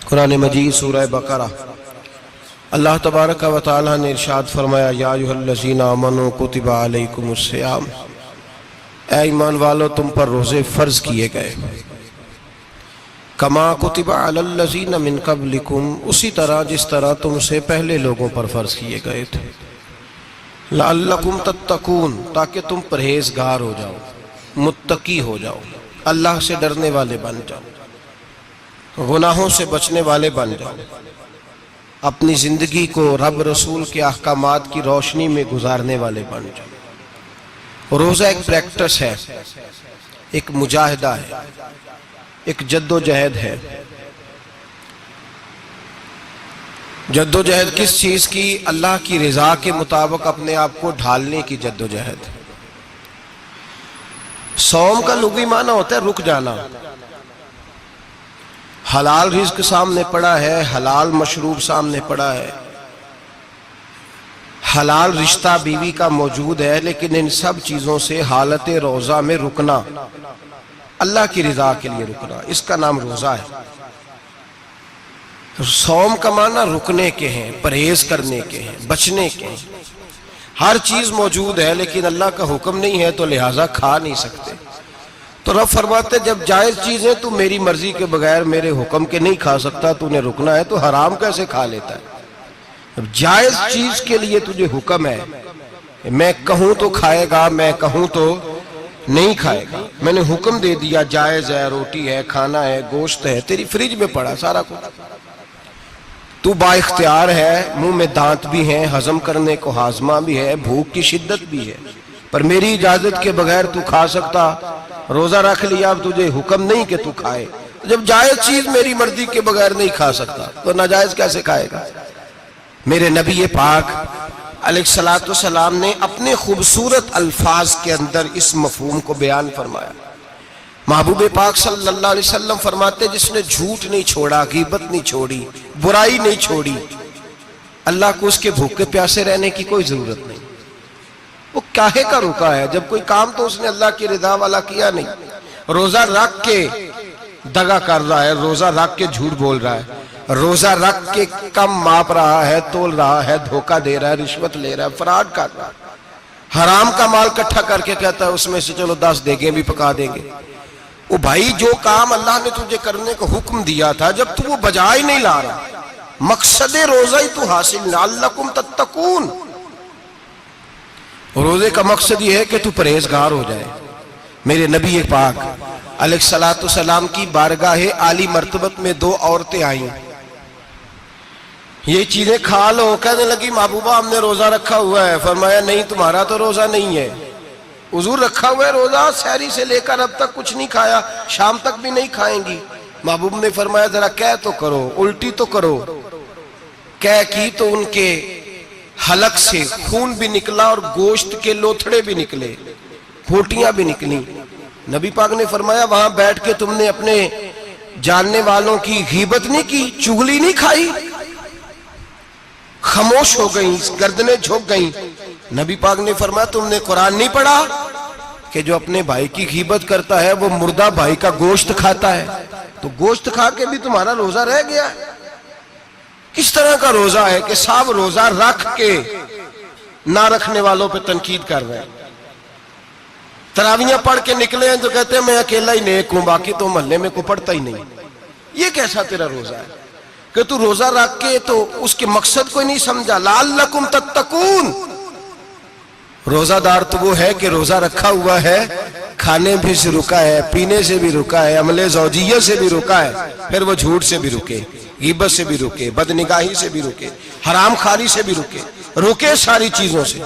قرآن مجید سورہ بقرہ اللہ تبارک و تعالی نے ارشاد فرمایا یا ایھا الذین آمنوا کتب علیکم الصیام، اے ایمان والو تم پر روزے فرض کیے گئے، کما کتب علی الذین من قبلکم، اسی طرح جس طرح تم سے پہلے لوگوں پر فرض کیے گئے تھے، لعلکم تتقون، تاکہ تم پرہیزگار ہو جاؤ، متقی ہو جاؤ، اللہ سے ڈرنے والے بن جاؤ، گناہوں سے بچنے والے بن جاؤ، اپنی زندگی کو رب رسول کے احکامات کی روشنی میں گزارنے والے بن جاؤ۔ روزہ ایک پریکٹس ہے، ایک مجاہدہ ہے، ایک جد و جہد ہے۔ جد و جہد کس چیز کی؟ اللہ کی رضا کے مطابق اپنے آپ کو ڈھالنے کی جد و جہد۔ صوم کا لغوی معنی ہوتا ہے رک جانا۔ حلال رزق سامنے پڑا ہے، حلال مشروب سامنے پڑا ہے، حلال رشتہ بیوی کا موجود ہے، لیکن ان سب چیزوں سے حالت روزہ میں رکنا، اللہ کی رضا کے لیے رکنا، اس کا نام روزہ ہے۔ صوم کا معنی رکنے کے ہیں، پرہیز کرنے کے ہیں، بچنے کے ہیں۔ ہر چیز موجود ہے لیکن اللہ کا حکم نہیں ہے تو لہٰذا کھا نہیں سکتے۔ تو رب فرماتے جب جائز چیزیں تو میری مرضی کے بغیر میرے حکم کے نہیں کھا سکتا، تو نے رکنا ہے تو حرام کیسے کھا لیتا ہے؟ اب جائز چیز کے لیے تجھے حکم ہے، میں کہوں تو کھائے گا، میں کہوں تو نہیں کھائے گا۔ میں نے حکم دے دیا جائز ہے، روٹی ہے، کھانا ہے، گوشت ہے، تیری فریج میں پڑا سارا کچھ، تو با اختیار ہے، منہ میں دانت بھی ہیں، ہضم کرنے کو ہاضمہ بھی ہے، بھوک کی شدت بھی ہے، پر میری اجازت کے بغیر تو کھا سکتا۔ روزہ رکھ لیا، اب تجھے حکم نہیں کہ تو کھائے۔ جب جائز چیز میری مرضی کے بغیر نہیں کھا سکتا تو ناجائز کیسے کھائے گا؟ میرے نبی پاک علیہ السلام نے اپنے خوبصورت الفاظ کے اندر اس مفہوم کو بیان فرمایا۔ محبوب پاک صلی اللہ علیہ وسلم فرماتے جس نے جھوٹ نہیں چھوڑا، غیبت نہیں چھوڑی، برائی نہیں چھوڑی، اللہ کو اس کے بھوکے پیاسے رہنے کی کوئی ضرورت نہیں۔ وہ کاہے کا رکا ہے؟ جب کوئی کام تو اس نے اللہ کی رضا والا کیا نہیں۔ روزہ رکھ کے دغا کر رہا ہے، روزہ رکھ کے جھوٹ بول رہا ہے، روزہ رکھ کے کم ماپ رہا ہے، تول رہا ہے، دھوکہ دے رہا ہے، رشوت لے رہا ہے، فراڈ کر رہا ہے، حرام کا مال کٹھا کر کے کہتا ہے اس میں سے چلو 10 دیگیں بھی پکا دیں گے۔ وہ بھائی جو کام اللہ نے تجھے کرنے کو حکم دیا تھا، جب تو وہ بجا ہی نہیں لا رہا، مقصد روزہ ہی تو حاصل لعلکم تتقون۔ روزے کا مقصد یہ ہے کہ تو پرہیزگار ہو جائے۔ میرے نبی پاک علیہ السلام کی بارگاہ عالی مرتبت میں 2 عورتیں آئیں، یہ چیزیں کھا لو، کہنے لگی محبوبہ ہم نے روزہ رکھا ہوا ہے۔ فرمایا نہیں، تمہارا تو روزہ نہیں ہے، حضور رکھا ہوا ہے روزہ، سحری سے لے کر اب تک کچھ نہیں کھایا، شام تک بھی نہیں کھائیں گی۔ محبوب نے فرمایا ذرا کہہ تو کرو، الٹی تو کرو۔ کہہ کی تو ان کے حلق سے خون بھی نکلا اور گوشت کے لوتھڑے بھی نکلے، پھوٹیاں بھی نکلی۔ نبی پاک نے فرمایا وہاں بیٹھ کے تم نے اپنے جاننے والوں کی غیبت نہیں کی، چغلی نہیں کھائی؟ خاموش ہو گئیں، گردنیں جھک گئیں۔ نبی پاک نے فرمایا تم نے قرآن نہیں پڑھا کہ جو اپنے بھائی کی غیبت کرتا ہے وہ مردہ بھائی کا گوشت کھاتا ہے؟ تو گوشت کھا کے بھی تمہارا روزہ رہ گیا ہے۔ کس طرح کا روزہ ہے کہ صاحب روزہ رکھ کے نہ رکھنے والوں پہ تنقید کر رہے ہیں۔ تراویحاں پڑھ کے نکلے ہیں تو کہتے ہیں میں اکیلا ہی نیک ہوں، باقی تو محلے میں کوئی پڑھتا ہی نہیں۔ یہ کیسا تیرا روزہ ہے کہ تو روزہ رکھ کے تو اس کے مقصد کو نہیں سمجھا؟ لعلکم تتقون۔ روزہ دار تو وہ ہے کہ روزہ رکھا ہوا ہے، کھانے بھی سے رکا ہے، پینے سے بھی رکا ہے، عمل زوجیہ سے بھی رکا ہے، پھر وہ جھوٹ سے بھی رکے، غیبت سے بھی رکے، بدنگاہی سے بھی رکے، حرام خواری سے بھی رکے، رکے ساری چیزوں سے۔